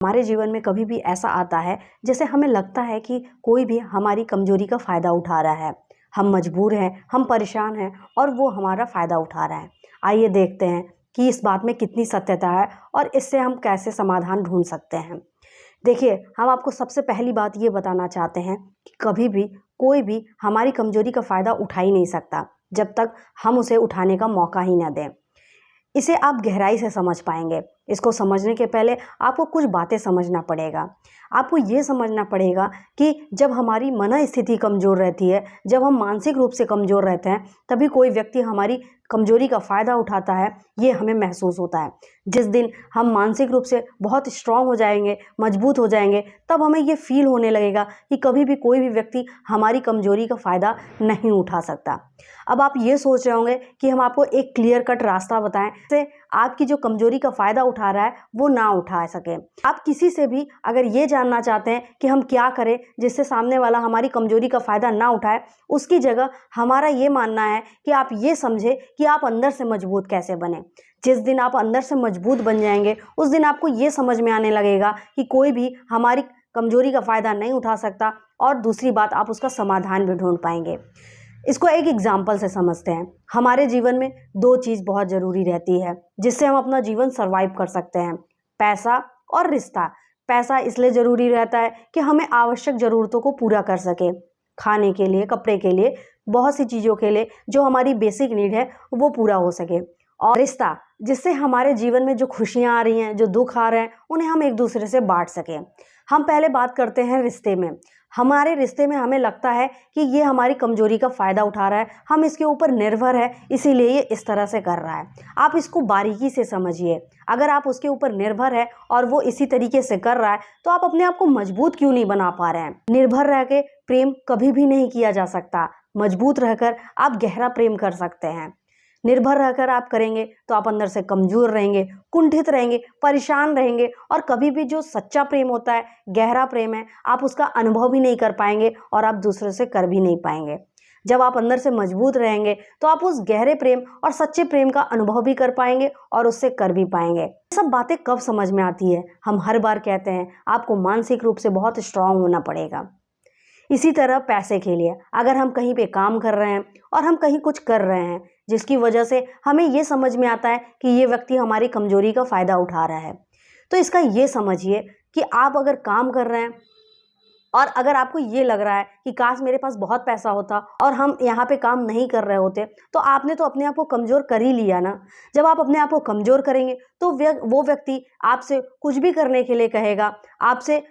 हमारे जीवन में कभी भी ऐसा आता है जैसे हमें लगता है कि कोई भी हमारी कमजोरी का फ़ायदा उठा रहा है। हम मजबूर हैं, हम परेशान हैं और वो हमारा फ़ायदा उठा रहा है। आइए देखते हैं कि इस बात में कितनी सत्यता है और इससे हम कैसे समाधान ढूंढ सकते हैं। देखिए, हम आपको सबसे पहली बात ये बताना चाहते हैं कि कभी भी कोई भी हमारी कमजोरी का फ़ायदा उठा ही नहीं सकता जब तक हम उसे उठाने का मौका ही ना दें। इसे आप गहराई से समझ पाएंगे। इसको समझने के पहले आपको कुछ बातें समझना पड़ेगा। आपको ये समझना पड़ेगा कि जब हमारी मनःस्थिति कमज़ोर रहती है, जब हम मानसिक रूप से कमज़ोर रहते हैं, तभी कोई व्यक्ति हमारी कमज़ोरी का फ़ायदा उठाता है, ये हमें महसूस होता है। जिस दिन हम मानसिक रूप से बहुत स्ट्रॉन्ग हो जाएंगे, मजबूत हो जाएंगे, तब हमें ये फ़ील होने लगेगा कि कभी भी कोई भी व्यक्ति हमारी कमज़ोरी का फ़ायदा नहीं उठा सकता। अब आप ये सोच रहे होंगे कि हम आपको एक क्लियर कट रास्ता बताएं जिससे आपकी जो कमजोरी का फ़ायदा उठा रहा है वो ना उठा सके। आप किसी से भी अगर ये जानना चाहते हैं कि हम क्या करें जिससे सामने वाला हमारी कमजोरी का फ़ायदा ना उठाए, उसकी जगह हमारा ये मानना है कि आप ये समझें कि आप अंदर से मजबूत कैसे बने। जिस दिन आप अंदर से मजबूत बन जाएंगे, उस दिन आपको ये समझ में आने लगेगा कि कोई भी हमारी कमजोरी का फ़ायदा नहीं उठा सकता और दूसरी बात, आप उसका समाधान भी ढूंढ पाएंगे। इसको एक एग्जाम्पल से समझते हैं। हमारे जीवन में दो चीज़ बहुत ज़रूरी रहती है जिससे हम अपना जीवन सरवाइव कर सकते हैं, पैसा और रिश्ता। पैसा इसलिए ज़रूरी रहता है कि हमें आवश्यक ज़रूरतों को पूरा कर सके, खाने के लिए, कपड़े के लिए, बहुत सी चीज़ों के लिए जो हमारी बेसिक नीड है वो पूरा हो सके। और रिश्ता, जिससे हमारे जीवन में जो खुशियाँ आ रही हैं, जो दुख आ रहे हैं, उन्हें हम एक दूसरे से बांट सकें। हम पहले बात करते हैं रिश्ते में। हमारे रिश्ते में हमें लगता है कि ये हमारी कमजोरी का फ़ायदा उठा रहा है, हम इसके ऊपर निर्भर है, इसीलिए ये इस तरह से कर रहा है। आप इसको बारीकी से समझिए। अगर आप उसके ऊपर निर्भर है और वो इसी तरीके से कर रहा है, तो आप अपने आप को मजबूत क्यों नहीं बना पा रहे हैं? निर्भर रह के प्रेम कभी भी नहीं किया जा सकता। मजबूत रहकर आप गहरा प्रेम कर सकते हैं। निर्भर रहकर आप करेंगे तो आप अंदर से कमज़ोर रहेंगे, कुंठित रहेंगे, परेशान रहेंगे और कभी भी जो सच्चा प्रेम होता है, गहरा प्रेम है, आप उसका अनुभव भी नहीं कर पाएंगे और आप दूसरों से कर भी नहीं पाएंगे। जब आप अंदर से मजबूत रहेंगे तो आप उस गहरे प्रेम और सच्चे प्रेम का अनुभव भी कर पाएंगे और उससे कर भी पाएंगे। ये सब बातें कब समझ में आती है? हम हर बार कहते हैं आपको मानसिक रूप से बहुत स्ट्रांग होना पड़ेगा। इसी तरह पैसे के लिए, अगर हम कहीं पे काम कर रहे हैं और हम कहीं कुछ कर रहे हैं जिसकी वजह से हमें ये समझ में आता है कि ये व्यक्ति हमारी कमजोरी का फ़ायदा उठा रहा है, तो इसका ये समझिए कि आप अगर काम कर रहे हैं और अगर आपको ये लग रहा है कि काश मेरे पास बहुत पैसा होता और हम यहाँ पे काम नहीं कर रहे होते, तो आपने तो अपने आप को कमज़ोर कर ही लिया ना। जब आप अपने आप को कमज़ोर करेंगे तो वो व्यक्ति आपसे कुछ भी करने के लिए कहेगा, आपसे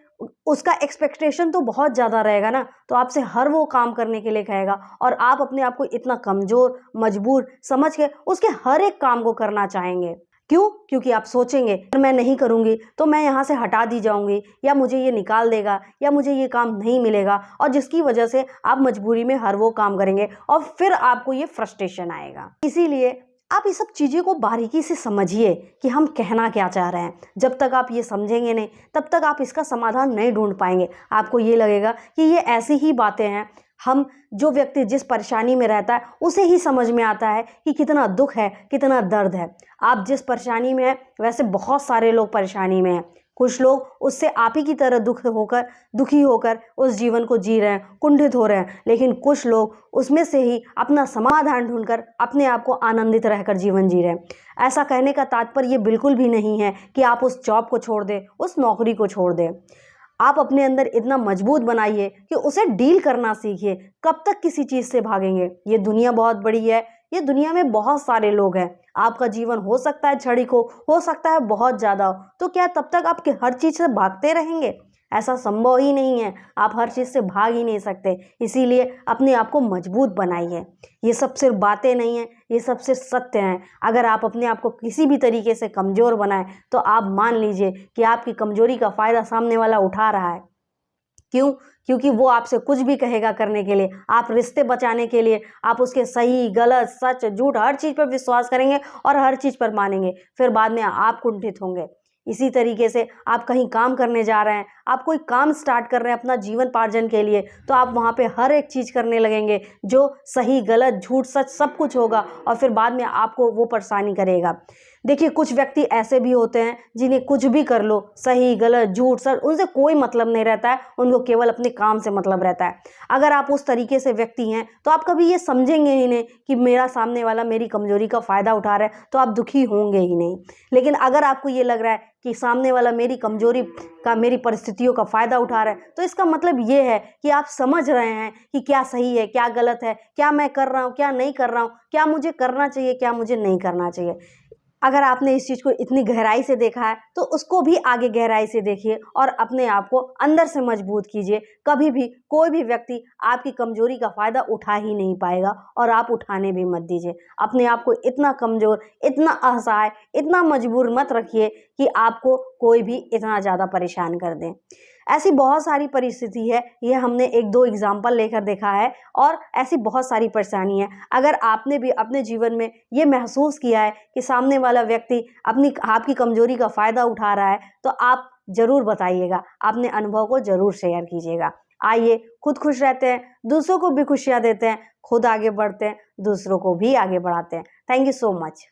उसका एक्सपेक्टेशन तो बहुत ज़्यादा रहेगा ना, तो आपसे हर वो काम करने के लिए कहेगा और आप अपने आप को इतना कमज़ोर, मजबूर समझ के उसके हर एक काम को करना चाहेंगे। क्यों? क्योंकि आप सोचेंगे अगर मैं नहीं करूँगी तो मैं यहाँ से हटा दी जाऊँगी, या मुझे ये निकाल देगा, या मुझे ये काम नहीं मिलेगा, और जिसकी वजह से आप मजबूरी में हर वो काम करेंगे और फिर आपको ये फ्रस्ट्रेशन आएगा। इसीलिए आप ये सब चीज़ों को बारीकी से समझिए कि हम कहना क्या चाह रहे हैं। जब तक आप ये समझेंगे नहीं, तब तक आप इसका समाधान नहीं ढूंढ पाएंगे। आपको ये लगेगा कि ये ऐसी ही बातें हैं। हम जो व्यक्ति जिस परेशानी में रहता है उसे ही समझ में आता है कि कितना दुख है, कितना दर्द है। आप जिस परेशानी में हैं, वैसे बहुत सारे लोग परेशानी में हैं। कुछ लोग उससे आप ही की तरह दुखी होकर उस जीवन को जी रहे हैं, कुंठित हो रहे हैं, लेकिन कुछ लोग उसमें से ही अपना समाधान ढूंढकर अपने आप को आनंदित रहकर जीवन जी रहे हैं। ऐसा कहने का तात्पर्य ये बिल्कुल भी नहीं है कि आप उस जॉब को छोड़ दें, उस नौकरी को छोड़ दें। आप अपने अंदर इतना मजबूत बनाइए कि उसे डील करना सीखिए। कब तक किसी चीज़ से भागेंगे? ये दुनिया बहुत बड़ी है, ये दुनिया में बहुत सारे लोग हैं। आपका जीवन हो सकता है क्षणिक हो सकता है बहुत ज़्यादा हो, तो क्या तब तक आप हर चीज़ से भागते रहेंगे? ऐसा संभव ही नहीं है। आप हर चीज़ से भाग ही नहीं सकते। इसीलिए अपने आप को मजबूत बनाइए। ये सब सिर्फ बातें नहीं हैं, ये सब सिर्फ सत्य हैं। अगर आप अपने आप को किसी भी तरीके से कमज़ोर बनाएं तो आप मान लीजिए कि आपकी कमज़ोरी का फ़ायदा सामने वाला उठा रहा है। क्यों? क्योंकि वो आपसे कुछ भी कहेगा करने के लिए। आप रिश्ते बचाने के लिए आप उसके सही, गलत, सच, झूठ हर चीज़ पर विश्वास करेंगे और हर चीज़ पर मानेंगे। फिर बाद में आप कुंठित होंगे। इसी तरीके से आप कहीं काम करने जा रहे हैं, आप कोई काम स्टार्ट कर रहे हैं अपना जीवनोपार्जन के लिए, तो आप वहाँ पे हर एक चीज़ करने लगेंगे जो सही, गलत, झूठ, सच सब कुछ होगा और फिर बाद में आपको वो परेशानी करेगा। देखिए, कुछ व्यक्ति ऐसे भी होते हैं जिन्हें कुछ भी कर लो, सही गलत झूठ सच, उनसे कोई मतलब नहीं रहता है, उनको केवल अपने काम से मतलब रहता है। अगर आप उस तरीके से व्यक्ति हैं तो आप कभी ये समझेंगे ही नहीं कि मेरा सामने वाला मेरी कमजोरी का फ़ायदा उठा रहा है, तो आप दुखी होंगे ही नहीं। लेकिन अगर आपको ये लग रहा है कि सामने वाला मेरी कमजोरी का, मेरी परिस्थितियों का फ़ायदा उठा रहा है, तो इसका मतलब ये है कि आप समझ रहे हैं कि क्या सही है, क्या गलत है, क्या मैं कर रहा हूँ, क्या नहीं कर रहा हूँ, क्या मुझे करना चाहिए, क्या मुझे नहीं करना चाहिए। अगर आपने इस चीज़ को इतनी गहराई से देखा है तो उसको भी आगे गहराई से देखिए और अपने आप को अंदर से मजबूत कीजिए। कभी भी कोई भी व्यक्ति आपकी कमजोरी का फ़ायदा उठा ही नहीं पाएगा और आप उठाने भी मत दीजिए। अपने आप को इतना कमज़ोर, इतना असहाय, इतना मजबूर मत रखिए कि आपको कोई भी इतना ज़्यादा परेशान कर दे। ऐसी बहुत सारी परिस्थिति है, ये हमने 1-2 एग्ज़ाम्पल लेकर देखा है और ऐसी बहुत सारी परेशानी है। अगर आपने भी अपने जीवन में ये महसूस किया है कि सामने वाला व्यक्ति आपकी कमज़ोरी का फ़ायदा उठा रहा है, तो आप ज़रूर बताइएगा, अपने अनुभव को ज़रूर शेयर कीजिएगा। आइए, खुद खुश रहते हैं, दूसरों को भी खुशियाँ देते हैं, खुद आगे बढ़ते हैं, दूसरों को भी आगे बढ़ाते हैं। Thank you so much.